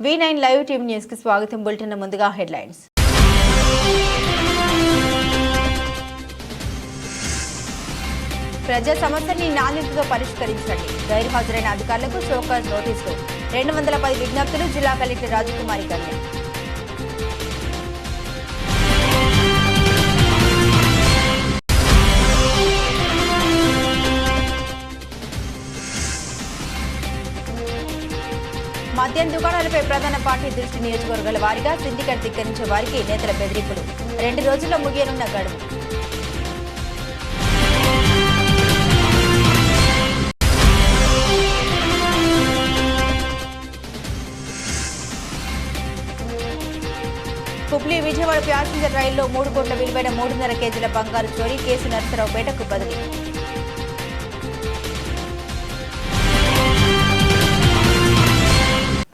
V9 live TV news కి స్వాగతం. Bulletin ముందుగా హెడ్లైన్స్. ప్రజా సమస్యల్ని నాణ్యతతో పరిష్కరించండి. గైర్హాజరైన అధికారులకు షోకాజ్ నోటీసులు. 210 విజ్ఞప్తులు. జిల్లా కలెక్టర్ రాజకుమారి కన్య. మద్యం దుకాణాలపై ప్రధాన పార్టీ దృష్టి. నియోజకవర్గాల వారీగా సిండికేట్ ధిక్కరించే వారికి నేతల బెదిరింపులు. 2 రోజుల్లో ముగియనున్న గడువు. హుబ్లీ విజయవాడ ప్యాసింజర్ రైల్లో 3 కోట్ల విలువైన 3.5 కేజీల బంగారు చోరీ. కేసు నర్సరావుపేటకు బదిలీ.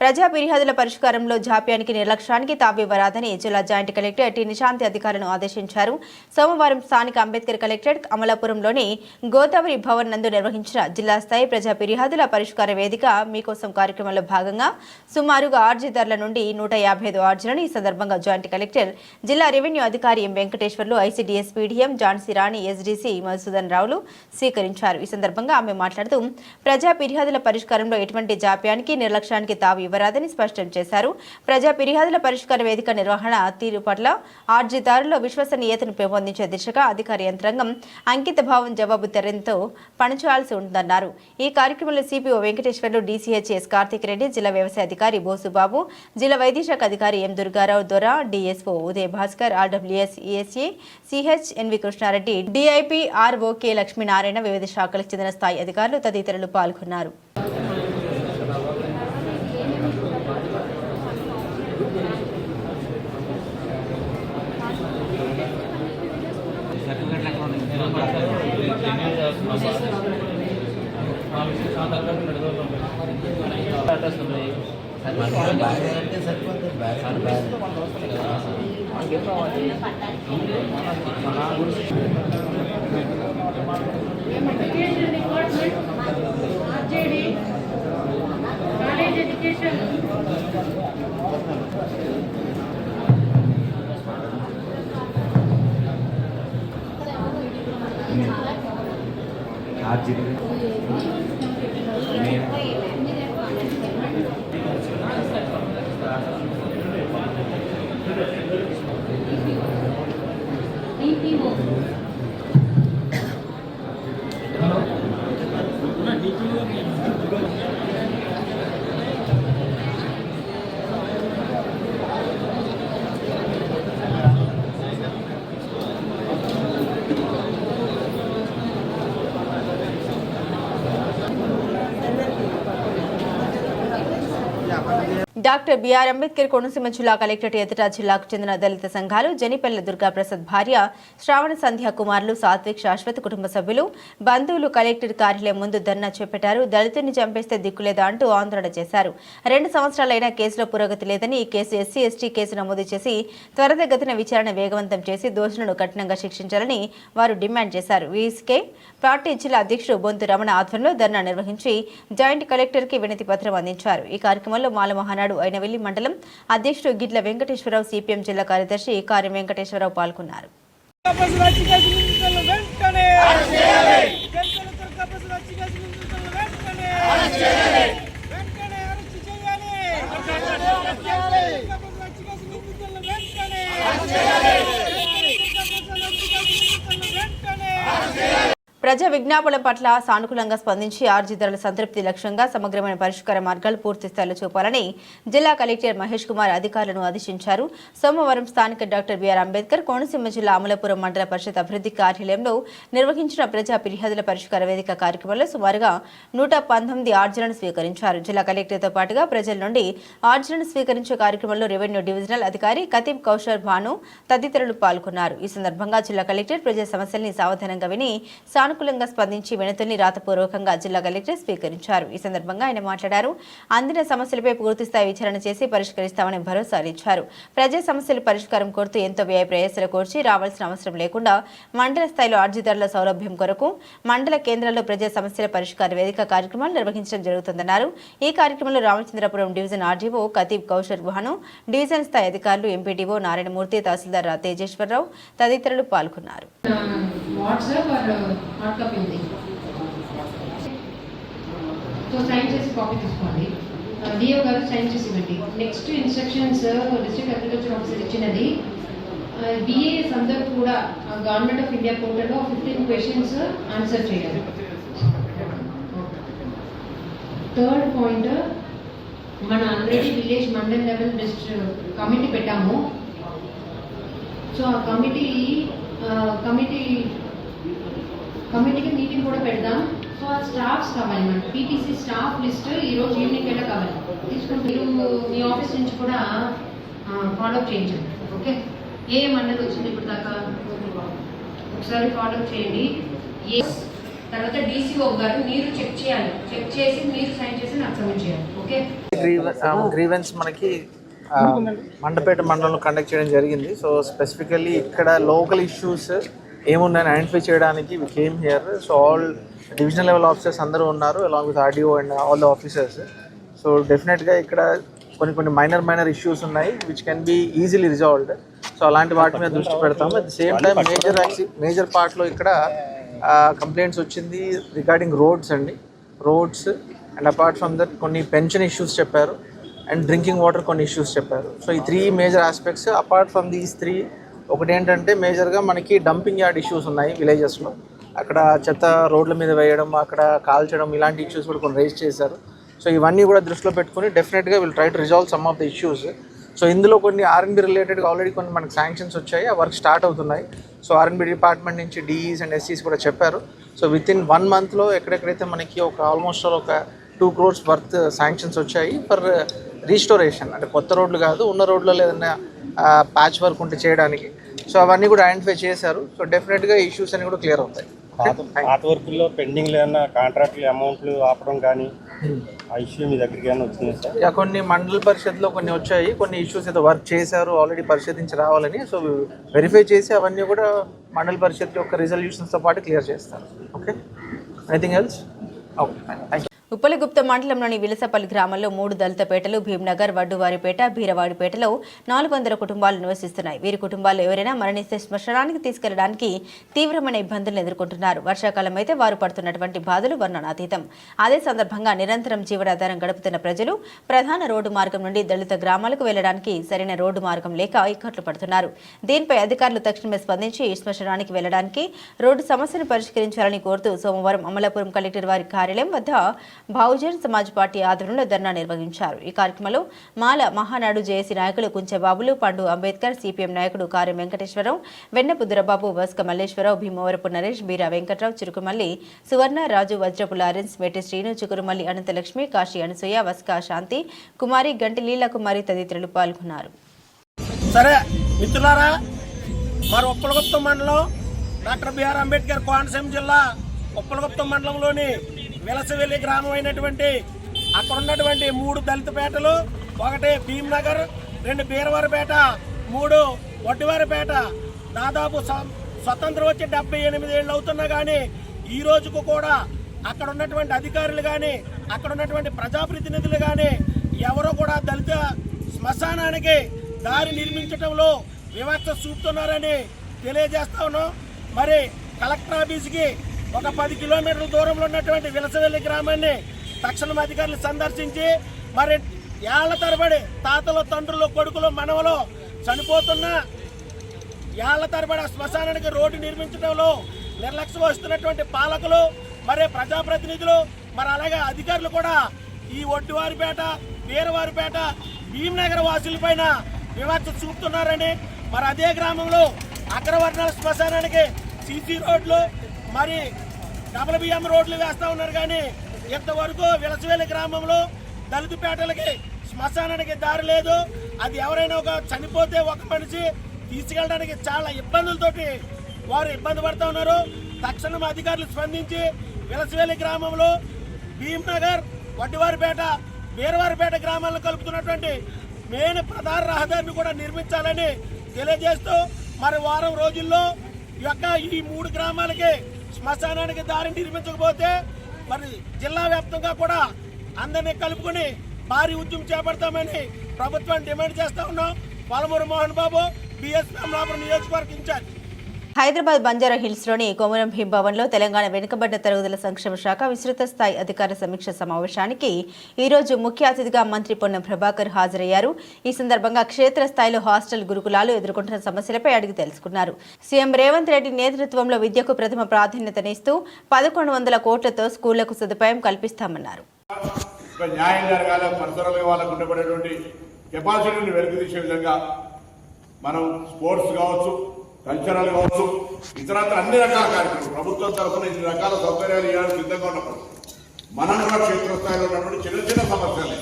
ప్రజా ఫిర్యాదుల పరిష్కారంలో జాప్యానికి నిర్లక్ష్యానికి తావివ్వరాదని జిల్లా జాయింట్ కలెక్టర్ టి నిశాంతి అధికారులను ఆదేశించారు. సోమవారం స్థానిక అంబేద్కర్ కలెక్టరేట్ అమలాపురంలోని గోదావరి భవన్ నందు నిర్వహించిన జిల్లా స్థాయి ప్రజా ఫిర్యాదుల పరిష్కార వేదిక మీకోసం కార్యక్రమంలో భాగంగా సుమారుగా అర్జీదారుల నుండి 155 అర్జీలను ఈ సందర్భంగా జాయింట్ కలెక్టర్ జిల్లా రెవెన్యూ అధికారి ఎం వెంకటేశ్వర్లు, ఐసీడీఎస్ పీడీఎం ఝాన్సీ రాణి, ఎస్డీసీ మధుసూదన్ రావులు స్వీకరించారు. ఈ సందర్భంగా ఆమె మాట్లాడుతూ ప్రజా ఫిర్యాదుల పరిష్కారంలో ఎటువంటి జాప్యానికి నిర్లక్ష్యానికి తావివ్వరాదని స్పష్టం చేశారు. ప్రజా ఫిర్యాదుల పరిష్కార వేదిక నిర్వహణ తీరు పట్ల అర్జీదారుల్లో విశ్వసనీయతను పెంపొందించే దిశగా అధికార యంత్రాంగం అంకిత భావం, జవాబుదారీతో పనిచేయాల్సి ఉందన్నారు. ఈ కార్యక్రమంలో సిపిఓ వెంకటేశ్వర్లు, డీసీహెచ్ఎస్ కార్తిక్ రెడ్డి, జిల్లా వ్యవసాయ అధికారి బోసుబాబు, జిల్లా వైద్యశాఖ అధికారి M Durgarao Dora, DSO Uday Bhaskar, RWS ESA CH NV Krishnareddy, DIPRO K Lakshminarayana, వివిధ శాఖలకు చెందిన స్థాయి అధికారులు తదితరులు పాల్గొన్నారు. డాక్టర్ బిఆర్ అంబేద్కర్ కోనసీమ జిల్లా కలెక్టరేట్ ఎదుట జిల్లాకు చెందిన దళిత సంఘాలు జనిపల్లి దుర్గాప్రసాద్ భార్య శ్రావణ సంధ్య కుమారులు సాత్విక్, శాశ్వత కుటుంబ సభ్యులు, బంధువులు కలెక్టరేట్ కార్యాలయం ముందు ధర్నా చేపట్టారు. దళితుడిని చంపేస్తే దిక్కులేదా అంటూ ఆందోళన చేశారు. 2 సంవత్సరాలైనా కేసులో పురోగతి లేదని, ఈ కేసు ఎస్సీ ఎస్టీ కేసు నమోదు చేసి త్వరితగతిన విచారణ వేగవంతం చేసి దోషులను కఠినంగా శిక్షించాలని వారు డిమాండ్ చేశారు. వీసీకే పార్టీ జిల్లా అధ్యక్షుడు బొంతు రమణ ఆధ్వర్యంలో ధర్నా నిర్వహించి జాయింట్ కలెక్టర్ కి వినతి పత్రం అందించారు. ఈ కార్యక్రమంలో మాల మహానాడు అయినవెల్లి మండలం అధ్యక్షుడు గిడ్ల వెంకటేశ్వరరావు, సిపిఎం జిల్లా కార్యదర్శి కార్యం వెంకటేశ్వరరావు పాల్గొన్నారు. ప్రజా విజ్ఞాపనల పట్ల సానుకూలంగా స్పందించి అర్జీదారుల సంతృప్తి లక్ష్యంగా సమగ్రమైన పరిష్కార మార్గాలు పూర్తి స్థాయిలో చూపాలని జిల్లా కలెక్టర్ మహేష్ కుమార్ అధికారులను ఆదేశించారు. సోమవారం స్థానిక డాక్టర్ బిఆర్ అంబేద్కర్ కోనసీమ జిల్లా అమలాపురం మండల పరిషత్ అభివృద్ధి కార్యాలయంలో నిర్వహించిన ప్రజా ఫిర్యాదుల పరిష్కార వేదిక కార్యక్రమంలో సుమారుగా 119 అర్జీలను స్వీకరించారు. జిల్లా కలెక్టర్తో పాటుగా ప్రజల నుండి అర్జీలను స్వీకరించే కార్యక్రమంలో రెవెన్యూ డివిజనల్ అధికారి కతీబ్ కౌషర్ భాను తదితరులు పాల్గొన్నారు. ఈ సందర్భంగా జిల్లా కలెక్టర్ ప్రజా సమస్యల్ని సావధానంగా విని సానుకూలంగా స్పందించి వినతుల్ని రాతపూర్వకంగా జిల్లా కలెక్టర్ స్వీకరించారు. ఈ సందర్భంగా ఆయన మాట్లాడారు. అందిన సమస్యలపై పూర్తిస్థాయి విచారణ చేసి పరిష్కరిస్తామని భరోసాలు ఇచ్చారు. ప్రజా సమస్యల పరిష్కారం కోరుతూ ఎంతో వ్యయ ప్రయాసాలు కోర్చి రావాల్సిన అవసరం లేకుండా మండల స్థాయిలో అర్జీదారుల సౌలభ్యం కొరకు మండల కేంద్రాల్లో ప్రజా సమస్యల పరిష్కార వేదిక కార్యక్రమాలు నిర్వహించడం జరుగుతుందన్నారు. ఈ కార్యక్రమంలో Ramachandrapuram division RDO Kataeb Kausar గుహాను, division స్థాయి అధికారులు, ఎంపీడీఓ నారాయణమూర్తి, తహసీల్దార్ తేజేశ్వరరావు తదితరులు పాల్గొన్నారు. డిఓ గారు సైన్ చేసి ఇవ్వండి. Next instructions district agriculture officer ఇచ్చినది. బిఏఎస్ అందరూ కూడా గవర్నమెంట్ ఆఫ్ ఇండియా పోర్టల్లో 15 క్వశ్చన్స్ ఆన్సర్ చేయాలి. థర్డ్ పాయింట్, మన already village mandal level committee పెట్టాము. సో ఆ కమిటీకి మీటింగ్ కూడా పెడదాం. సో ఆ స్టాఫ్స్ కావాలి, మన పీటీసీ స్టాఫ్ లిస్ట్ ఈరోజు ఈవినింగ్ వెళ్ళా కావాలి. తీసుకుని మీరు మీ ఆఫీస్ నుంచి కూడా ఫాలోఅప్ చేయించండి. ఓకే, ఏ మండలి వచ్చింది ఇప్పుడు దాకా ఒకసారి ఫాలోఅప్ చేయండి. తర్వాత డీసీఓ గారు మీరు చెక్ చేయాలి, చెక్ చేసి మీరు సైన్ చేసి నాకు సబ్మిట్ చేయాలి. ఓకే, గ్రీవెన్స్ మనకి మండపేట మండలంలో కండక్ట్ చేయడం జరిగింది. సో స్పెసిఫికల్లీ ఇక్కడ లోకల్ ఇష్యూస్ ఏమున్నాయని ఐడెంటిఫై చేయడానికి we came here. So all divisional level officers అందరూ ఉన్నారు, along with RDO and all the officers. So డెఫినెట్గా ఇక్కడ కొన్ని మైనర్ ఇష్యూస్ ఉన్నాయి which can be easily resolved. So అలాంటి వాటి మీద దృష్టి పెడతాము. At the same time major పార్ట్లో ఇక్కడ కంప్లైంట్స్ వచ్చింది regarding roads and apart from that కొన్ని పెన్షన్ ఇష్యూస్ చెప్పారు అండ్ డ్రింకింగ్ వాటర్ కొన్ని ఇష్యూస్ చెప్పారు. సో ఈ 3 major aspects. Apart from these 3 ఒకటి ఏంటంటే మేజర్గా మనకి డంపింగ్ యార్డ్ ఇష్యూస్ ఉన్నాయి విలేజెస్లో. అక్కడ చెత్త రోడ్ల మీద వేయడం, అక్కడ కాల్చడం, ఇలాంటి ఇష్యూస్ కూడా కొన్ని రైజ్ చేశారు. సో ఇవన్నీ కూడా దృష్టిలో పెట్టుకుని డెఫినెట్గా will try to resolve some of the issues. So ఇందులో కొన్ని ఆర్ఎన్బి రిలేటెడ్గా ఆల్రెడీ కొన్ని మనకు శాంక్షన్స్ వచ్చాయి, ఆ వర్క్ స్టార్ట్ అవుతున్నాయి. సో ఆర్ఎన్బి డిపార్ట్మెంట్ నుంచి డిఈస్ అండ్ ఎస్సీస్ కూడా చెప్పారు. సో వితిన్ 1 మంత్లో ఎక్కడెక్కడైతే మనకి ఆల్మోస్ట్ ఒక 2 crores వర్త్ శాంక్షన్స్ వచ్చాయి ఫర్ రీస్టోరేషన్, అంటే కొత్త రోడ్లు కాదు, ఉన్న రోడ్లలో ఏదైనా ప్యాచ్ వర్క్ ఉంటే చేయడానికి. సో అవన్నీ కూడా ఐడెంటిఫై చేశారు. సో డెఫినెట్గా ఇష్యూస్ అన్ని కూడా క్లియర్ అవుతాయి. పాత వర్కుల్లో పెండింగ్ ఏమన్నా కాంట్రాక్ట్లు అమౌంట్లు ఆపడం కానీ ఆ ఇష్యూ మీ దగ్గరికి ఏమైనా వచ్చింది సార్? కొన్ని మండల పరిషత్లో కొన్ని వచ్చాయి, కొన్ని ఇష్యూస్ ఏదో వర్క్ చేశారు ఆల్రెడీ పరిశోధించి రావాలని. సో వెరిఫై చేసి అవన్నీ కూడా మండల పరిషత్ యొక్క రిజల్యూషన్స్తో పాటు క్లియర్ చేస్తారు. Okay, anything else? Okay, thank you. Uppalagupta మండలంలోని విలసపల్లి గ్రామంలో 3 దళిత పేటలు, భీంనగర్, వడ్డువారిపేట, బీరవాడిపేటలో 400 కుటుంబాలు నివసిస్తున్నాయి. వీరి కుటుంబాల్లో ఎవరైనా మరణిస్తే శ్మశానానికి తీసుకెళ్లడానికి తీవ్రమైన ఇబ్బందులను ఎదుర్కొంటున్నారు. వర్షాకాలం అయితే వారు పడుతున్నటువంటి బాధలు వర్ణనాతీతం. అదే సందర్భంగా నిరంతరం జీవనాధారం గడుపుతున్న ప్రజలు ప్రధాన రోడ్డు మార్గం నుండి దళిత గ్రామాలకు వెళ్లడానికి సరైన రోడ్డు మార్గం లేక ఇక్కట్లు పడుతున్నారు. దీనిపై అధికారులు తక్షణమే స్పందించి శ్మశానానికి వెళ్లడానికి రోడ్డు సమస్యను పరిష్కరించాలని కోరుతూ సోమవారం అమలాపురం కలెక్టర్ వారి కార్యాలయం వద్ద బహుజన్ సమాజ్ పార్టీ ఆధ్వర్యంలో ధర్నా నిర్వహించారు. ఈ కార్యక్రమంలో మాల మహానాడు జేఏసీ నాయకులు కుంచెబాబులు, పండు అంబేద్కర్, సిపిఎం నాయకుడు కార్యం వెంకటేశ్వరరావు, వెన్నపుద్రబాబు, వస్క మల్లేశ్వరరావు, భీమవరపు నరేష్, బీరా వెంకట్రావు, చురుకుమల్లి సువర్ణ, రాజు, వజ్రపు లారెన్స్, మెట్టి శ్రీను, చుకురుమల్లి అనంతలక్ష్మి, కాశీ అనసూయ, వస్క శాంతి కుమారి, గంటి లీలా కుమారి తదితరులు పాల్గొన్నారు. సరే మిత్రులారా, మరి ఉప్పలగుప్తం మండలం డాక్టర్ బిఆర్ అంబేద్కర్ కోనసీమ జిల్లా ఉప్పలగుప్తం మండలంలోని విలసవెల్లి గ్రామం అయినటువంటి అక్కడ ఉన్నటువంటి 3 దళిత పేటలు, 1 భీంనగర్, 2 బీరవారిపేట, 3 వడ్డివారిపేట, దాదాపు స్వతంత్రం వచ్చి 78 ఏళ్ళు అవుతున్నా కానీ ఈ రోజుకు కూడా అక్కడ ఉన్నటువంటి అధికారులు కానీ అక్కడ ఉన్నటువంటి ప్రజాప్రతినిధులు కానీ ఎవరో కూడా దళిత శ్మశానానికి దారి నిర్మించడంలో వివక్ష చూపుతున్నారని తెలియజేస్తా ఉన్నాం. మరి కలెక్టర్ ఆఫీస్కి ఒక 10 కిలోమీటర్ల దూరంలో ఉన్నటువంటి విలసవెల్లి గ్రామాన్ని తక్షణం అధికారులు సందర్శించి మరి ఏళ్ల తరబడి తాతలు, తండ్రులు, కొడుకులు, మనవలు చనిపోతున్న ఏళ్ల తరబడి శ్మశానానికి రోడ్డు నిర్మించడంలో నిర్లక్ష్యం వస్తున్నటువంటి పాలకులు, మరి ప్రజాప్రతినిధులు, మరి అలాగే అధికారులు కూడా ఈ వడ్డివారిపేట, వీరవారిపేట, భీంనగర్ వాసులపైన వివక్ష చూపుతున్నారని, మరి అదే గ్రామంలో అగ్రవర్ణాల శ్మశానానికి సీసీ రోడ్లు, మరి డబుల్ బియ్యం రోడ్లు వేస్తా ఉన్నారు. కానీ ఇంతవరకు విలసవెల్లి గ్రామంలో దళిత పేటలకి శ్మశానానికి దారి లేదు. అది ఎవరైనా ఒక చనిపోతే ఒక మనిషి తీసుకెళ్ళడానికి చాలా ఇబ్బందులతోటి వారు ఇబ్బంది పడుతూ ఉన్నారు. తక్షణం అధికారులు స్పందించి విలసవేలి గ్రామంలో భీంనగర్, వడ్డివారిపేట, వీరవారిపేట గ్రామాలను కలుపుతున్నటువంటి మెయిన్ ప్రధాన రహదారిని కూడా నిర్మించాలని తెలియజేస్తూ మరి వారం రోజుల్లో ఈ 3 గ్రామాలకి శ్మశానానికి దారి నిర్మించకపోతే మరి జిల్లా వ్యాప్తంగా కూడా అందరినీ కలుపుకుని భారీ ఉద్యమం చేపడతామని ప్రభుత్వాన్ని డిమాండ్ చేస్తా ఉన్నాం. పాలమూరు మోహన్ బాబు, బీఎస్పీ అమలాపురం నియోజకవర్గ ఇన్ఛార్జ్. హైదరాబాద్ బంజారా హిల్స్లోని కొమరం భీం భవన్లో తెలంగాణ వెనుకబడ్డ తరగతుల సంక్షేమ శాఖ విస్తృత స్థాయి అధికార సమీక్ష సమావేశానికి ఈరోజు ముఖ్య అతిథిగా మంత్రి పొన్నం ప్రభాకర్ హాజరయ్యారు. ఈ సందర్భంగా క్షేత్రస్థాయిలో హాస్టల్ గురుకులాలు ఎదుర్కొంటున్న సమస్యలపై అడిగి తెలుసుకున్నారు. సీఎం రేవంత్ రెడ్డి నేతృత్వంలో విద్యకు ప్రథమ ప్రాధాన్యతనిస్తూ 1100 కోట్లతో స్కూళ్లకు సదుపాయం కల్పిస్తామన్నారు. న్యాయం జరగాల, పరిసరాల వాళ్ళకు ఉండబడేటువంటి కెపాసిటీని వెలికితీసే విధంగా మనం స్పోర్ట్స్ కావచ్చు, కల్చరల్ కావచ్చు, ఇతరత్ర అన్ని రకాల కార్యక్రమాలు ప్రభుత్వం తరఫున ఇన్ని రకాల సౌకర్యాలు ఇవ్వడానికి సిద్ధంగా ఉన్నప్పుడు మనం కూడా క్షేత్రస్థాయిలో ఉన్నటువంటి చిన్న చిన్న సమస్యలు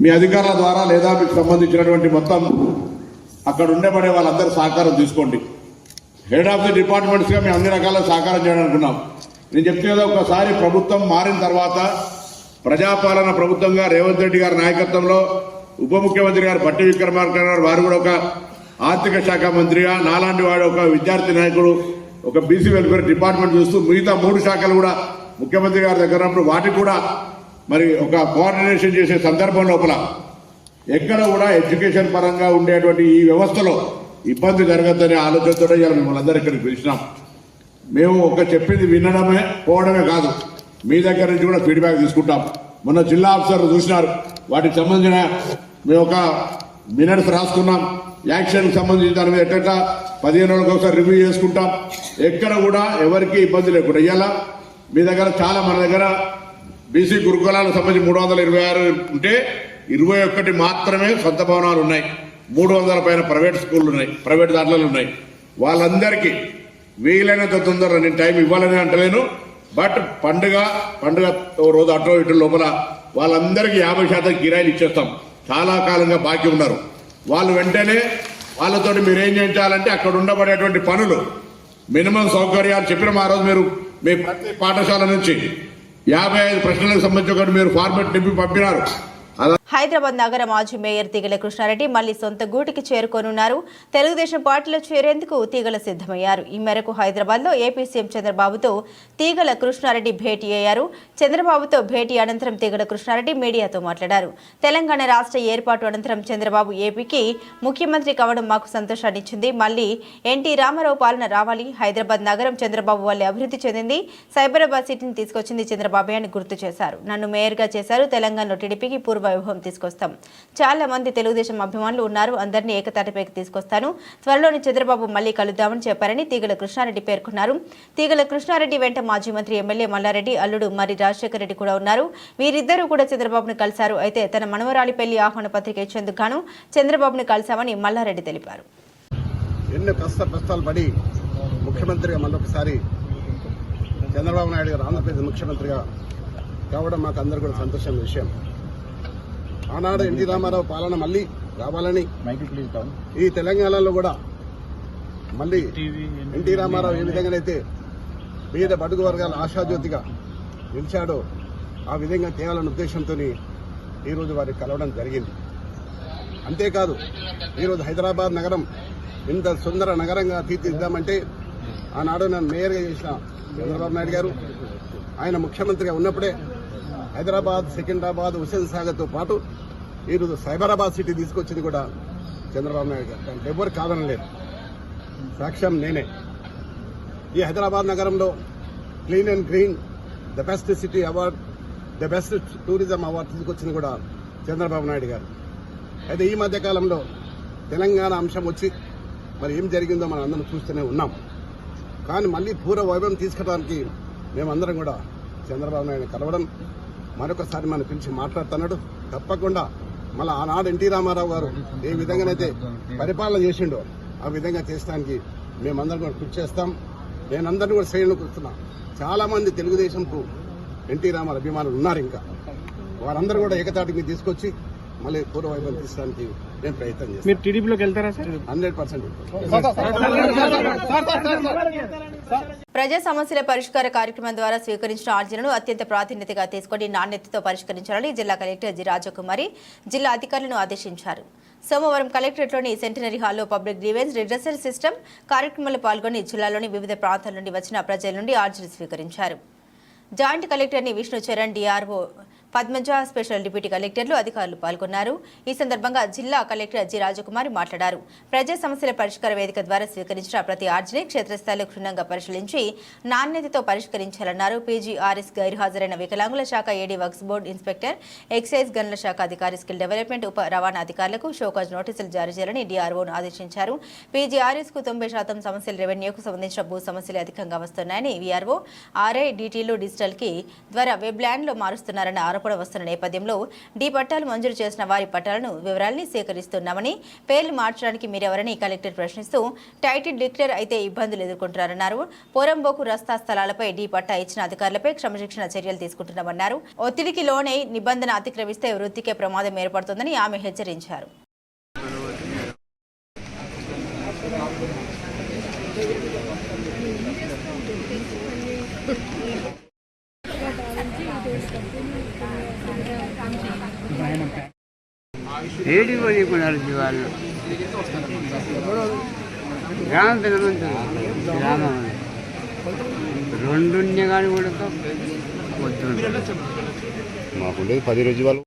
మీ అధికారుల ద్వారా లేదా మీకు సంబంధించినటువంటి మొత్తం అక్కడ ఉండబడే వాళ్ళందరూ సహకారం తీసుకోండి. హెడ్ ఆఫ్ ది డిపార్ట్మెంట్స్గా మేము అన్ని రకాల సహకారం చేయాలనుకున్నాం. నేను చెప్తే కదా, ఒకసారి ప్రభుత్వం మారిన తర్వాత ప్రజాపాలన ప్రభుత్వంగా రేవంత్ రెడ్డి గారి నాయకత్వంలో ఉప ముఖ్యమంత్రి గారు బట్టి విక్రమార్క గారు, వారు కూడా ఒక ఆర్థిక శాఖ మంత్రిగా, నాలాంటి వాడు ఒక విద్యార్థి నాయకుడు, ఒక బీసీ వెల్ఫేర్ డిపార్ట్మెంట్ చూస్తూ మిగతా 3 శాఖలు కూడా ముఖ్యమంత్రి గారి దగ్గర ఉన్నప్పుడు వాటికి కూడా మరి ఒక కోఆర్డినేషన్ చేసే సందర్భం లోపల ఎక్కడ కూడా ఎడ్యుకేషన్ పరంగా ఉండేటువంటి ఈ వ్యవస్థలో ఇబ్బంది జరగద్దనే ఆలోచనతో ఇవాళ మిమ్మల్ని అందరూ ఇక్కడికి పిలిచినాం. మేము ఒక చెప్పింది వినడమే పోవడమే కాదు, మీ దగ్గర నుంచి కూడా ఫీడ్బ్యాక్ తీసుకుంటాం. మొన్న జిల్లా ఆఫీసర్లు చూసినారు, వాటికి సంబంధించిన మేము ఒక మినిట్స్ రాసుకున్నాం. యాక్షన్కి సంబంధించి దాని మీద ఎట్లా 15 రోజులకు ఒకసారి రివ్యూ చేసుకుంటాం. ఎక్కడ కూడా ఎవరికి ఇబ్బంది లేకుండా ఇవాళ మీ దగ్గర చాలా, మన దగ్గర బీసీ గురుకులాలకు సంబంధించి 326 ఉంటే 21 మాత్రమే సొంత భవనాలు ఉన్నాయి. 300 పైన ప్రైవేట్ స్కూళ్ళు ఉన్నాయి, ప్రైవేట్ దాంట్లో ఉన్నాయి. వాళ్ళందరికీ వీలైనంత తొందరగా నేను టైం ఇవ్వాలని అంటలేను, బట్ పండుగ రోజు అటో ఇటు లోపల వాళ్ళందరికీ 50% కిరాయిలు ఇచ్చేస్తాం. చాలా కాలంగా బాకీ ఉన్నారు వాళ్ళు. వెంటనే వాళ్ళతో మీరేం చేయించాలంటే అక్కడ ఉండబడేటువంటి పనులు, మినిమం సౌకర్యాలు చెప్పిన ఆ రోజు మీరు మీ ప్రతి పాఠశాల నుంచి 55 ప్రశ్నలకు సంబంధించి ఒకటి మీరు ఫార్మెట్ నింపి పంపినారు. హైదరాబాద్ నగర మాజీ మేయర్ తీగల కృష్ణారెడ్డి మళ్లీ సొంత గూటికి చేరుకోనున్నారు. తెలుగుదేశం పార్టీలో చేరేందుకు తీగల సిద్ధమయ్యారు. ఈ మేరకు హైదరాబాద్ లో ఏపీ సీఎం చంద్రబాబుతో తీగల కృష్ణారెడ్డి భేటీ అయ్యారు. చంద్రబాబుతో భేటీ అనంతరం తీగల కృష్ణారెడ్డి మీడియాతో మాట్లాడారు. తెలంగాణ రాష్ట్ర ఏర్పాటు అనంతరం చంద్రబాబు ఏపీకి ముఖ్యమంత్రి కావడం మాకు సంతోషాన్నిచ్చింది. మళ్లీ ఎన్టీ రామారావు పాలన రావాలి. హైదరాబాద్ నగరం చంద్రబాబు వల్లే అభివృద్ధి చెందింది. సైబరాబాద్ సిటీని తీసుకొచ్చింది చంద్రబాబు అని గుర్తు చేశారు. నన్ను మేయర్గా చేశారు. తెలంగాణలో టీడీపీకి పూర్వ వైభవం తీసుకొస్తాం. చాలా మంది తెలుగుదేశం అభిమానులు ఉన్నారు. అందరినీ ఏకతాటిపైకి తీసుకొస్తాను. త్వరలోని చంద్రబాబు మళ్లీ కలుద్దామని చెప్పారని తీగల కృష్ణారెడ్డి పేర్కొన్నారు. తీగల కృష్ణారెడ్డి వెంట మాజీ మంత్రి ఎమ్మెల్యే మల్లారెడ్డి అల్లుడు మరి రాజశేఖర రెడ్డి కూడా ఉన్నారు. వీరిద్దరూ కూడా చంద్రబాబును కలిశారు. అయితే తన మనవరాలి పెళ్లి ఆహ్వాన పత్రిక ఇచ్చేందుకు గాను చంద్రబాబును కలిశామని మల్లారెడ్డి తెలిపారు. ఎన్నో కష్టాలు పడి ముఖ్యమంత్రిగా మళ్ళొకసారి చంద్రబాబు నాయుడు గారు ఆంధ్రప్రదేశ్ ముఖ్యమంత్రిగా కావడం మాకు అందరూ కూడా సంతోషమైన విషయం. ఆనాడు ఎన్టీ రామారావు పాలన మళ్ళీ రావాలని, ఈ తెలంగాణలో కూడా మళ్ళీ ఎన్టీ రామారావు ఏ విధంగానైతే పేద బడుగు వర్గాల ఆశాజ్యోతిగా నిలిచాడో ఆ విధంగా తేవాలన్న ఉద్దేశంతో ఈరోజు వారికి కలవడం జరిగింది. అంతేకాదు ఈరోజు హైదరాబాద్ నగరం ఇంత సుందర నగరంగా తీర్చిదిద్దామంటే ఆనాడు నన్ను మేయర్గా చేసిన చంద్రబాబు నాయుడు గారు, ఆయన ముఖ్యమంత్రిగా ఉన్నప్పుడే హైదరాబాద్, సికింద్రాబాద్, హుస్సేన్ సాగర్తో పాటు ఈరోజు సైబరాబాద్ సిటీ తీసుకొచ్చింది కూడా చంద్రబాబు నాయుడు గారు. దానికి ఎవరు కాదనలేదు, సాక్ష్యం నేనే. ఈ హైదరాబాద్ నగరంలో clean and green, the best city award, the best tourism award తీసుకొచ్చింది కూడా చంద్రబాబు నాయుడు గారు. అయితే ఈ మధ్యకాలంలో తెలంగాణ అంశం వచ్చి మరి ఏం జరిగిందో మనం అందరం చూస్తూనే ఉన్నాం. కానీ మళ్ళీ పూర్వ వైభవం తీసుకురావడానికి మేమందరం కూడా చంద్రబాబు నాయుడు కలవడం, మరొకసారి మనం పిలిచి మాట్లాడుతున్నాడు. తప్పకుండా మళ్ళీ ఆనాడు ఎన్టీ రామారావు గారు ఏ విధంగానైతే పరిపాలన చేసిండో ఆ విధంగా చేసడానికి మేమందరం కూడా కృషి చేస్తాం. నేనందరినీ కూడా శ్రేణులు కూర్చున్నా. చాలా మంది తెలుగుదేశంకు ఎన్టీ రామారావు అభిమానులు ఉన్నారు. ఇంకా వారందరూ కూడా ఏకతాటికి తీసుకొచ్చి మళ్ళీ పూర్వ వైభవం తీసుకోవడానికి నేను ప్రయత్నం చేస్తాను. మీరు టీడీపీలోకి వెళ్తారా సార్? 100%. ప్రజా సమస్యల పరిష్కార కార్యక్రమం ద్వారా స్వీకరించిన అర్జీలను అత్యంత ప్రాధాన్యతగా తీసుకొని నాణ్యతతో పరిష్కరించాలని జిల్లా కలెక్టర్ జి రాజకుమారి జిల్లా అధికారులను ఆదేశించారు. సోమవారం కలెక్టరేట్లోని సెంటనరీ హాల్లో పబ్లిక్ గ్రీవెన్స్ రిడ్రెసల్ సిస్టమ్ కార్యక్రమంలో పాల్గొని జిల్లాలోని వివిధ ప్రాంతాల నుండి వచ్చిన ప్రజల నుండి అర్జీలు స్వీకరించారు. జాయింట్ కలెక్టర్ని Vishnu Charan, DRO Padmaja, special deputy కలెక్టర్లు అధికారులు పాల్గొన్నారు. ఈ సందర్భంగా జిల్లా కలెక్టర్ జి రాజకుమారి మాట్లాడారు. ప్రజా సమస్యల పరిష్కార వేదిక ద్వారా స్వీకరించిన ప్రతి అర్జీని క్షేత్రస్థాయిలో క్షుణ్ణంగా పరిశీలించి నాణ్యతతో పరిష్కరించాలన్నారు. పీజీఆర్ఎస్ గైర్హాజరైన వికలాంగుల శాఖ ఏడీ వర్క్స్ బోర్డు ఇన్స్పెక్టర్, ఎక్సైజ్ గనుల శాఖ అధికారి, స్కిల్ డెవలప్మెంట్ ఉప రవాణా అధికారులకు షోకాజ్ నోటీసులు జారీ చేయాలని డిఆర్ఓను ఆదేశించారు. పీజీఆర్ఎస్కు 90% సమస్యలు రెవెన్యూకు సంబంధించిన భూ సమస్యలు అధికంగా వస్తున్నాయని వీఆర్ఓ, ఆర్ఐ, డీటీలు డిజిటల్ కి ద్వారా వెబ్ ల్యాండ్లో మారుస్తున్నారన్న ఆరోపణ వస్తున్న నేపథ్యంలో డి పట్టాలు మంజూరు చేసిన వారి పట్టాలను వివరాల్ని సేకరిస్తున్నామని, పేర్లు మార్చడానికి మీరెవరని కలెక్టర్ ప్రశ్నిస్తూ టైటిల్ డిక్లేర్ అయితే ఇబ్బందులు ఎదుర్కొంటున్నారన్నారు. పోరంబోకు రస్తా స్థలాలపై డి పట్టా ఇచ్చిన అధికారులపై క్రమశిక్షణ చర్యలు తీసుకుంటున్నామన్నారు. ఒత్తిడికి లోనై నిబంధన అతిక్రమిస్తే వృత్తికే ప్రమాదం ఏర్పడుతుందని ఆమె హెచ్చరించారు. ఏడి కొనుక్కున్నారు వాళ్ళు గ్రామం గ్రామం 2 కానీ కూడా వద్దు. మాకుండేది 10 రోజు వాళ్ళు.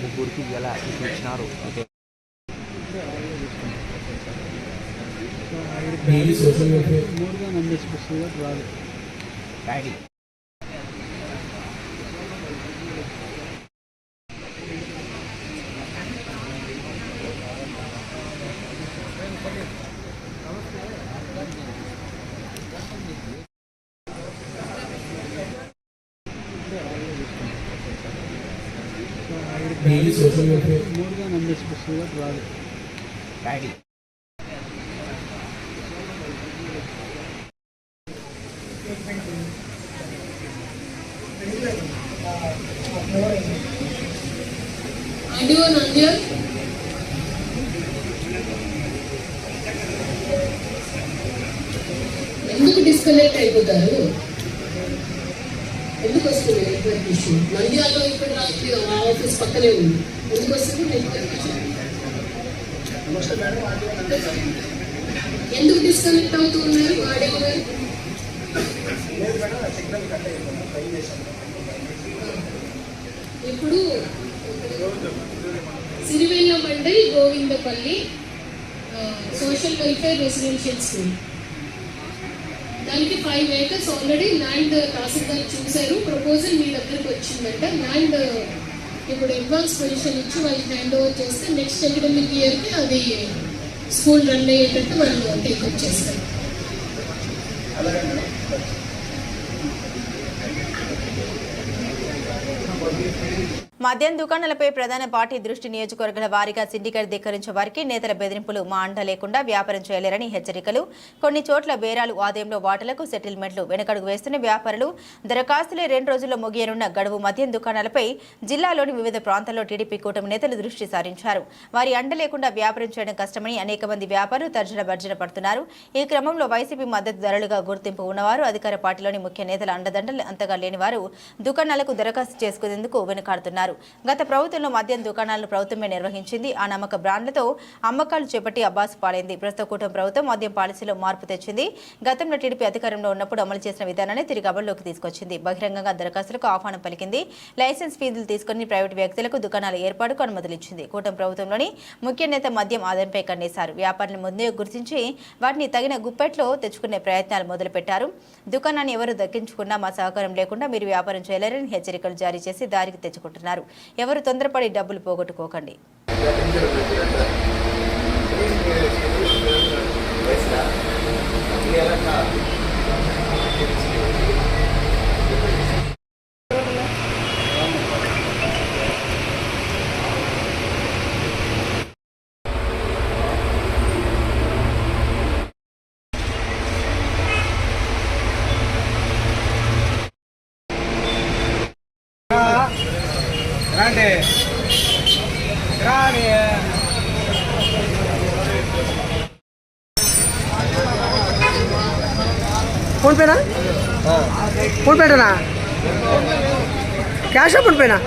ముగ్గురికి ఎలా ఇచ్చినారు. ఎందుకు డిస్కనెక్ట్ అయిపోతారు? ఎందుకు వస్తుంది నెట్వర్క్ ఇష్యూ? నంద్యాలలో ఇక్కడ రాత్రి ఆ ఆఫీస్ పక్కనే ఉంది. ఎందుకు వస్తుంది నెట్వర్క్ ఇష్యూ? ఎందుకు డిస్కనెక్ట్ అవుతూ ఉన్నారు? వాడేవారు ఇప్పుడు సిరివెల్ల మండలి Govindapalli social welfare residential school, దానికి 5 acres ఆల్రెడీ ల్యాండ్ తహసీల్దార్ చూశారు. ప్రపోజల్ మీ దగ్గరకు వచ్చిందంట. ల్యాండ్ ఇప్పుడు అడ్వాన్స్ పొజిషన్ ఇచ్చి వాళ్ళకి హ్యాండ్ ఓవర్ చేస్తే నెక్స్ట్ అకాడమిక్ ఇయర్కి అది స్కూల్ రన్ అయ్యేటట్టు వాళ్ళు టేకప్ చేస్తారు. మద్యం దుకాణాలపై ప్రధాన పార్టీ దృష్టి నియోజకవర్గాల వారీగా సిండికేట్ ధిక్కరించే వారికి నేతల బెదిరింపులు మా అండ లేకుండా వ్యాపారం చేయలేరని హెచ్చరికలు. కొన్ని చోట్ల బేరాలు ఆదాయంలో వాటలకు సెటిల్మెంట్లు వెనకడుగు వేస్తున్న వ్యాపారులు. దరఖాస్తులే 2 రోజుల్లో ముగియనున్న గడువు మద్యం దుకాణాలపై జిల్లాలోని వివిధ ప్రాంతాల్లో టీడీపీ కూటమి నేతలు దృష్టి సారించారు. వారి అండ లేకుండా వ్యాపారం చేయడం కష్టమని అనేక మంది వ్యాపారులు తర్జన భర్జన పడుతున్నారు. ఈ క్రమంలో వైసీపీ మద్దతుదారులుగా గుర్తింపు ఉన్నవారు, అధికార పార్టీలోని ముఖ్య నేతల అండదండలు అంతగా లేని వారు దుకాణాలకు దరఖాస్తు చేసుకునేందుకు వెనుకాడుతున్నారు. గత ప్రభుత్వంలో మద్యం దుకాణాలను ప్రభుత్వమే నిర్వహించింది. ఆ నమ్మక బ్రాండ్లతో అమ్మకాలు చేపట్టి అబ్బాసు పాలైంది. ప్రస్తుత కూటమి ప్రభుత్వం మద్యం పాలసీలో మార్పు తెచ్చింది. గతంలో టీడీపీ అధికారంలో ఉన్నప్పుడు అమలు చేసిన విధానాన్ని తిరిగి అమల్లోకి తీసుకొచ్చింది. బహిరంగంగా దరఖాస్తులకు ఆహ్వానం పలికింది. లైసెన్స్ ఫీజులు తీసుకుని ప్రైవేటు వ్యక్తులకు దుకాణాల ఏర్పాటుకు అనుమతులు ఇచ్చింది. కూటమి ప్రభుత్వంలోని ముఖ్య నేత మద్యం ఆదాయంపై కన్నేశారు. వ్యాపారులను ముందే గుర్తించి వాటిని తగిన గుప్పెట్లో తెచ్చుకునే ప్రయత్నాలు మొదలుపెట్టారు. దుకాణాన్ని ఎవరు దక్కించుకున్నా మా సహకారం లేకుండా మీరు వ్యాపారం చేయలేరని హెచ్చరికలు జారీ చేసి దారికి తెచ్చుకుంటున్నారు. ఎవరు తొందరపడి డబ్బులు పోగొట్టుకోకండి. ఎలా ఫోన్పేనా ఫోన్పేనా క్యాష్ ఫోన్పేనా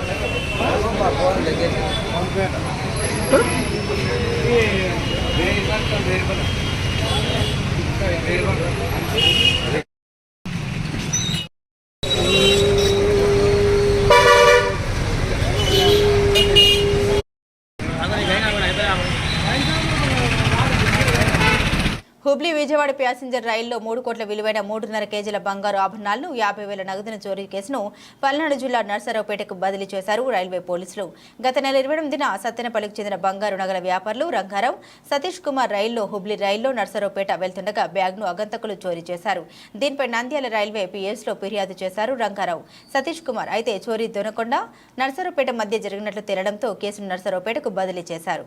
హుబ్లీ విజయవాడ ప్యాసింజర్ రైల్లో 3 కోట్ల విలువైన 3.5 కేజీల బంగారు ఆభరణాలను 50,000 నగదును చోరీ కేసును పల్నాడు జిల్లా నర్సరావుపేటకు బదిలీ చేశారు రైల్వే పోలీసులు. గత నెల 28న సత్తెనపల్లికి చెందిన బంగారు నగల వ్యాపారులు రంగారావు, సతీష్ కుమార్ రైల్లో హుబ్లీ రైల్లో నర్సరావుపేట వెళ్తుండగా బ్యాగ్ను అగంతకులు చోరీ చేశారు. దీనిపై నంద్యాల రైల్వే పిఎస్లో ఫిర్యాదు చేశారు రంగారావు, సతీష్ కుమార్. అయితే చోరీ దొనకొండ నర్సరావుపేట మధ్య జరిగినట్లు తేలడంతో కేసును నర్సరావుపేటకు బదిలీ చేశారు.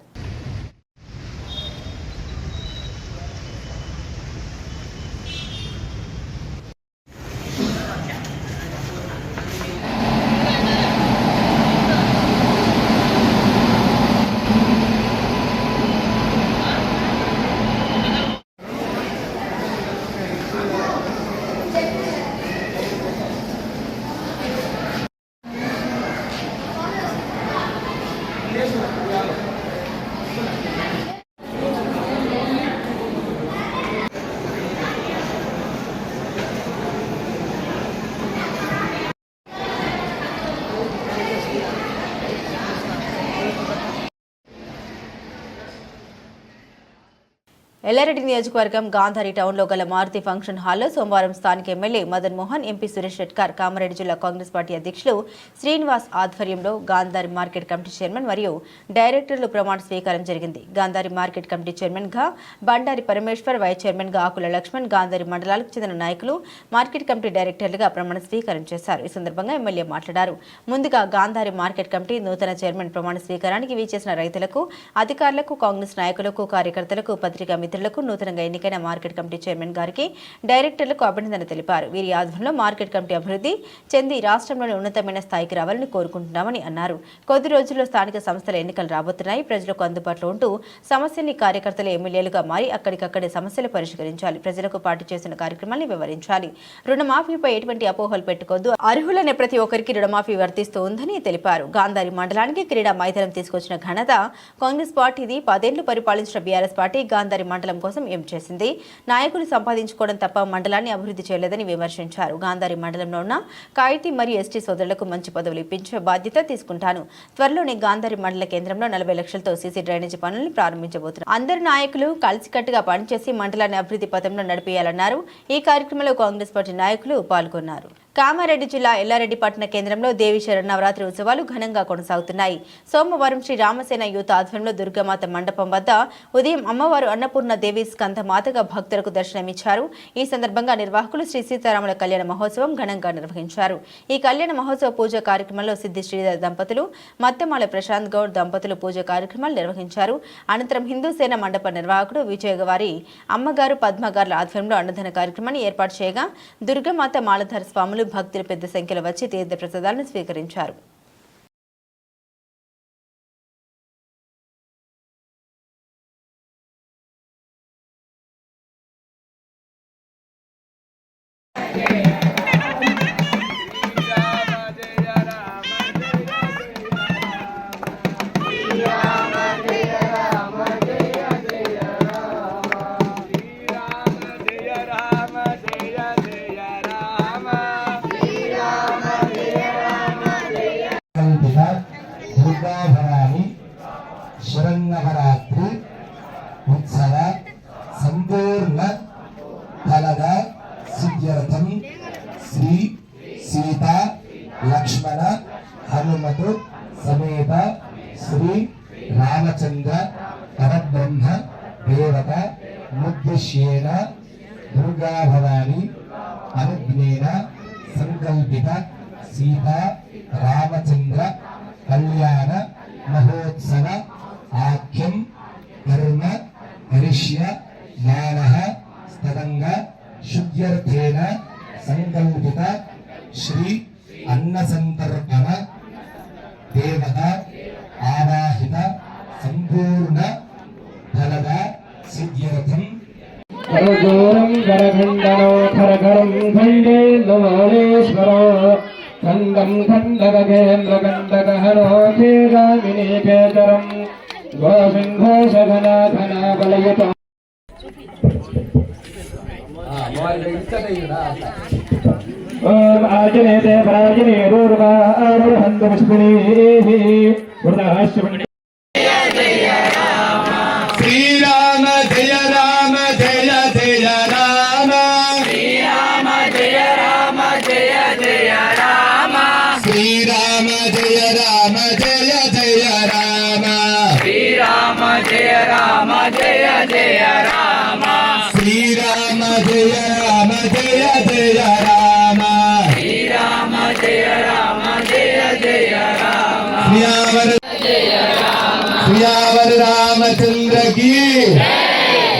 ఎల్లారెడ్డి నియోజకవర్గం గాంధారి టౌన్లో గల మారుతి ఫంక్షన్ హాల్లో సోమవారం స్థానిక ఎమ్మెల్యే మదన్ మోహన్, ఎంపీ సురేష్ షెట్కర్, కామారెడ్డి జిల్లా కాంగ్రెస్ పార్టీ అధ్యక్షులు శ్రీనివాస్ ఆధ్వర్యంలో గాంధారి మార్కెట్ కమిటీ చైర్మన్ మరియు డైరెక్టర్లు ప్రమాణ స్వీకారం జరిగింది. గాంధారి మార్కెట్ కమిటీ చైర్మన్ గా బండారి పరమేశ్వర్, వైస్ చైర్మన్ గా ఆకుల లక్ష్మణ్, గాంధారి మండలాలకు చెందిన నాయకులు మార్కెట్ కమిటీ డైరెక్టర్లుగా ప్రమాణ స్వీకారం చేశారు. ఈ సందర్భంగా ఎమ్మెల్యే మాట్లాడారు. ముందుగా గాంధారి మార్కెట్ కమిటీ నూతన చైర్మన్ ప్రమాణ స్వీకారానికి వీచేసిన రైతులకు, అధికారులకు, కాంగ్రెస్ నాయకులకు, కార్యకర్తలకు, పత్రికా మిత్రులకు, నూతనంగా ఎన్నికైన మార్కెట్ కమిటీ చైర్మన్ గారికి, డైరెక్టర్లకు అభినందన తెలిపారు. వీరి ఆధ్వర్యంలో మార్కెట్ కమిటీ అభివృద్ధి చెంది రాష్ట్రంలోని ఉన్నతమైన స్థాయికి రావాలని కోరుకుంటున్నామని అన్నారు. కొద్ది రోజుల్లో స్థానిక సంస్థల ఎన్నికలు రాబోతున్నాయి. ప్రజలకు అందుబాటులో ఉంటూ సమస్యల్ని కార్యకర్తలు ఎమ్మెల్యేలుగా మారి అక్కడికక్కడే సమస్యలు పరిష్కరించాలి. ప్రజలకు పార్టీ చేసిన కార్యక్రమాన్ని వివరించాలి. రుణమాఫీపై ఎటువంటి అపోహలు పెట్టుకోవద్దు. అర్హులైన ప్రతి ఒక్కరికి రుణమాఫీ వర్తిస్తూ ఉందని తెలిపారు. గాంధారి మండలానికి క్రీడా మైదానం తీసుకొచ్చిన ఘనత కాంగ్రెస్ పార్టీది. 10 ఏళ్లు పరిపాలించిన బీఆర్ఎస్ పార్టీ గాంధారి మండలం కోసం ఏం చేసింది? నాయకులు సంపాదించుకోవడం తప్ప మండలాన్ని అభివృద్ధి చేయలేదని విమర్శించారు. గాంధారి మండలంలో ఉన్న కాయితీ మరియు ఎస్టీ సోదరులకు మంచి పదవులు ఇప్పించే బాధ్యత తీసుకుంటాను. త్వరలోనే గాంధారి మండల కేంద్రంలో 40 లక్షలతో సీసీ డ్రైనేజీ పనులను ప్రారంభించబోతున్నారు. అందరు నాయకులు కలిసికట్టుగా పనిచేసి మండలాన్ని అభివృద్ధి పథంలో నడిపేయాలన్నారు. ఈ కార్యక్రమంలో కాంగ్రెస్ పార్టీ నాయకులు పాల్గొన్నారు. కామారెడ్డి జిల్లా ఎల్లారెడ్డి పట్టణ కేంద్రంలో దేవి శరన్నవరాత్రి ఉత్సవాలు ఘనంగా కొనసాగుతున్నాయి. సోమవారం శ్రీ రామసేన యూత్ ఆధ్వర్యంలో దుర్గామాత మండపం వద్ద ఉదయం అమ్మవారు అన్నపూర్ణ దేవి స్కంధమాతగా భక్తులకు దర్శనమిచ్చారు. ఈ సందర్భంగా నిర్వాహకులు శ్రీ సీతారాముల కళ్యాణ మహోత్సవం ఘనంగా నిర్వహించారు. ఈ కళ్యాణ మహోత్సవ పూజ కార్యక్రమంలో సిద్ధి శ్రీధర్ దంపతులు, మత్తమాల ప్రశాంత్ గౌడ్ దంపతులు పూజ కార్యక్రమాలు నిర్వహించారు. అనంతరం హిందూ సేన మండప నిర్వాహకుడు విజయవారి అమ్మగారు పద్మగారుల ఆధ్వర్యంలో అన్నదాన కార్యక్రమాన్ని ఏర్పాటు చేయగా దుర్గామాత మాలధార స్వాములు, భక్తులు పెద్ద సంఖ్యలో వచ్చి తీర్థ ప్రసాదాలను స్వీకరించారు. శరన్నవరాత్రి ఉత్సవ సంపూర్ణ ఫలద సిద్ధ్యర్థం శ్రీ సీతా లక్ష్మణ హనుమతు సమేత శ్రీ రామచంద్ర పరబ్రహ్మ దేవత ముద్దిశ్యేన దుర్గా భవాని అనుజ్ఞేన సంకల్పిత సీతా రామచంద్ర కళ్యాణ మహోత్సవ ఆఖ్యం కర్మ కరిష్య మానః స్తదంగ శుద్ధ్యర్థేన సంకల్పిత శ్రీ అన్నసంతర్పణ దేవత ఆవాహిత సంపూర్ణ ఫలద సిద్ధ్యర్థం కరజోరం కరఖండనోఖరకరం ఖండే నమాలేశ్వరో ఖండం ఖండగేంద్రగండగహనో చేగామినీకేతరం గోసింఘోషఘనాఘనాబలయుత ఓం ఆజనేతే పరాజనే రూర్గా ఆరుహంతు పుష్పిణీః వృతాశ్చ శ్రీరామ జయ రామ జయ జయ రామ శ్రీరామ జయ రామ జయ జయ రామ శ్రీరామ జయ రామ జయ జయ రామ శ్రీరామ జయ రామ జయ జయ రామ శ్రీరామ జయ రామ జయ జయ రామ శ్రీరామ జయ రామ జయ జయ రామ सियावर रामचंद्र की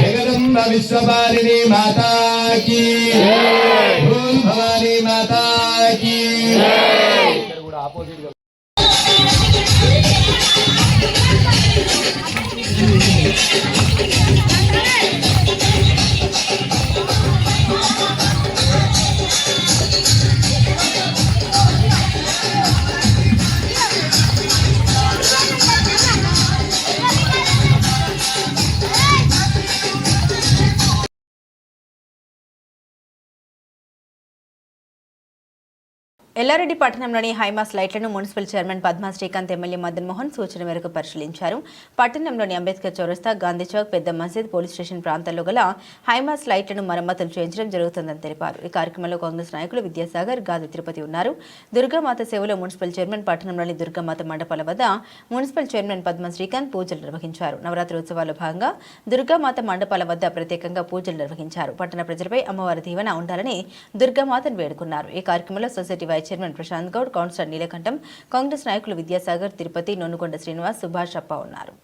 जगदम्बा विश्वपालिनी माता की भूल भवानी माता की ఎల్లారెడ్డి పట్టణంలోని హైమాస్ లైట్లను municipal chairman Padma Srikanth MLA Madan Mohan సూచన మేరకు పరిశీలించారు. పట్టణంలోని అంబేద్కర్ చౌరస్తా, గాంధీ చౌక్, పెద్ద మసీద్, పోలీస్ స్టేషన్ ప్రాంతాల్లో గల హైమాస్ లైట్లను మరమ్మతులు చేయించడం జరుగుతుందని తెలిపారు. ఈ కార్యక్రమంలో కాంగ్రెస్ నాయకులు విద్యాసాగర్, గాది తిరుపతి ఉన్నారు. దుర్గామాత సేవలో మున్సిపల్ చైర్మన్ పట్టణంలోని దుర్గామాత మండపాల వద్ద మున్సిపల్ చైర్మన్ పద్మా శ్రీకాంత్ పూజలు నిర్వహించారు. నవరాత్రి ఉత్సవాల్లో భాగంగా దుర్గామాత మండపాల వద్ద ప్రత్యేకంగా పూజలు నిర్వహించారు. పట్టణ ప్రజలపై అమ్మవారి దీవెన ఉండాలని దుర్గామాతను వేడుకున్నారు. ఈ కార్యక్రమంలో society vice chairman Prashant Goud, councillor Neelakantham, Congress నాయకులు విద్యాసాగర్, తిరుపతి, నొన్నుకొండ శ్రీనివాస్, సుభాష్ అప్ప ఉన్నారు.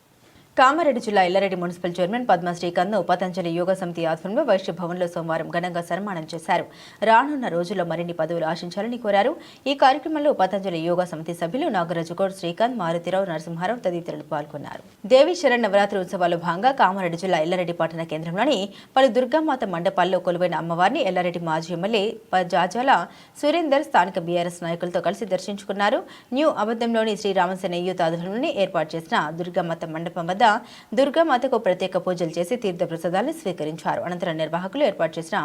కామారెడ్డి జిల్లా ఎల్లారెడ్డి మున్సిపల్ చైర్మన్ పద్మా శ్రీకాంత్ను పతంజలి యోగా సమితి ఆధ్వర్యంలో వైశ్య భవన్లో సోమవారం ఘనంగా సన్మానం చేశారు. రానున్న రోజుల్లో మరిన్ని పదవులు ఆశించాలని కోరారు. ఈ కార్యక్రమంలో పతంజలి యోగా సమితి సభ్యులు నాగరాజు గౌడ్, శ్రీకాంత్, మారుతిరావు, నరసింహారావు తదితరులు పాల్గొన్నారు. దేవి శరణ్ నవరాత్రి ఉత్సవాల్లో భాగంగా కామారెడ్డి జిల్లా ఎల్లారెడ్డి పట్టణ కేంద్రంలోని పలు దుర్గామాత మండపాల్లో కొలువైన అమ్మవారిని ఎల్లారెడ్డి మాజీ ఎమ్మెల్యే జాజాల సురేందర్ స్థానిక బీఆర్ఎస్ నాయకులతో కలిసి దర్శించుకున్నారు. న్యూ అబద్దంలోని శ్రీరామసేన యూత్ ఆధ్వర్యంలోని ఏర్పాటు చేసిన దుర్గామాత మండపం వద్ద దుర్గామాతకు ప్రత్యేక పూజలు చేసి తీర్థ ప్రసాదాలను స్వీకరించారు. అనంతరం నిర్వాహకులు ఏర్పాటు చేసిన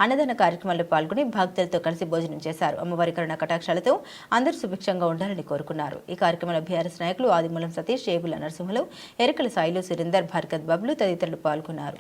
అన్నదాన కార్యక్రమాల్లో పాల్గొని భక్తులతో కలిసి భోజనం చేశారు. అమ్మవారి కరుణ కటాక్షాలతో అందరూ సుభిక్షంగా ఉండాలని కోరుకున్నారు. ఈ కార్యక్రమంలో బీఆర్ఎస్ నాయకులు ఆదిమూలం సతీష్, ఏగుల నరసింహులు, ఎరకల సాయిలు, సురేందర్, భార్గత్ బబ్లు తదితరులు పాల్గొన్నారు.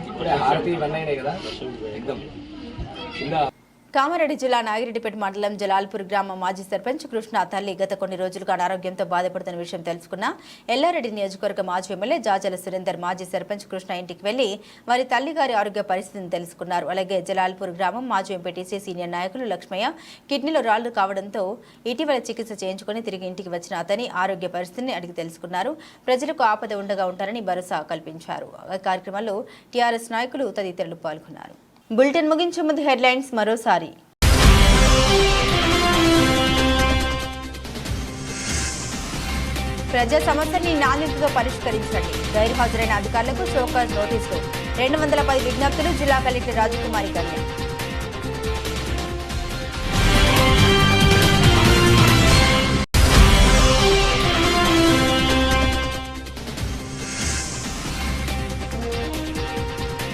ఇప్పుడే హారతి ఇవన్నీ అయినాయి కదా కామారెడ్డి జిల్లా నాగిరెడ్డిపేట మండలం జలాల్పూర్ గ్రామ మాజీ సర్పంచ్ కృష్ణ తల్లి గత కొన్ని రోజులుగా అనారోగ్యంతో బాధపడుతున్న విషయం తెలుసుకున్న ఎల్లారెడ్డి నియోజకవర్గ మాజీ ఎమ్మెల్యే జాజల సురేందర్ మాజీ సర్పంచ్ కృష్ణ ఇంటికి వెళ్లి వారి తల్లిగారి ఆరోగ్య పరిస్థితిని తెలుసుకున్నారు. అలాగే జలాల్పూర్ గ్రామం మాజీ ఎంపీటీసీ సీనియర్ నాయకులు లక్ష్మయ్య కిడ్నీలో రాళ్లు కావడంతో ఇటీవల చికిత్స చేయించుకుని తిరిగి ఇంటికి వచ్చిన అతని ఆరోగ్య పరిస్థితిని అడిగి తెలుసుకున్నారు. ప్రజలకు ఆపద ఉండగా ఉంటారని భరోసా కల్పించారు. ఈ కార్యక్రమంలో టీఆర్ఎస్ నాయకులు తదితరులు పాల్గొన్నారు. బులెటిన్ ముగించే ముందు హెడ్లైన్స్ మరోసారి. ప్రజా సమస్యల్ని నాణ్యతతో పరిష్కరించండి. గైర్హాజరైన అధికారులకు షోకాజ్ నోటీసులు. 210 విజ్ఞప్తులు. జిల్లా కలెక్టర్ రాజకుమారి కన్య.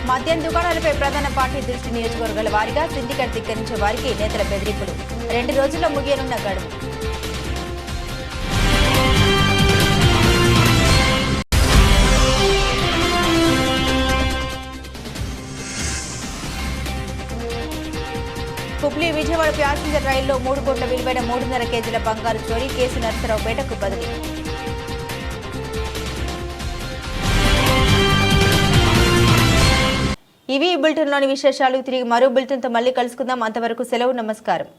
మద్యం దుకాణాలపై ప్రధాన పార్టీ దృష్టి. నియోజకవర్గాల వారీగా సిండికేట్ ధిక్కరించే వారికి నేతల బెదిరింపులు. 2 రోజుల్లో ముగియనున్న గడువు. హుబ్లీ విజయవాడ ప్యాసింజర్ రైల్లో 3 కోట్ల విలువైన 3.5 కేజీల బంగారు చోరీ. కేసు నర్సరావుపేటకు బదిలీ. ఇవి ఈ బులెటిన్లోని విశేషాలు. తిరిగి మరో బులెటిన్తో మళ్ళీ కలుసుకుందాం. అంతవరకు సెలవు. నమస్కారం.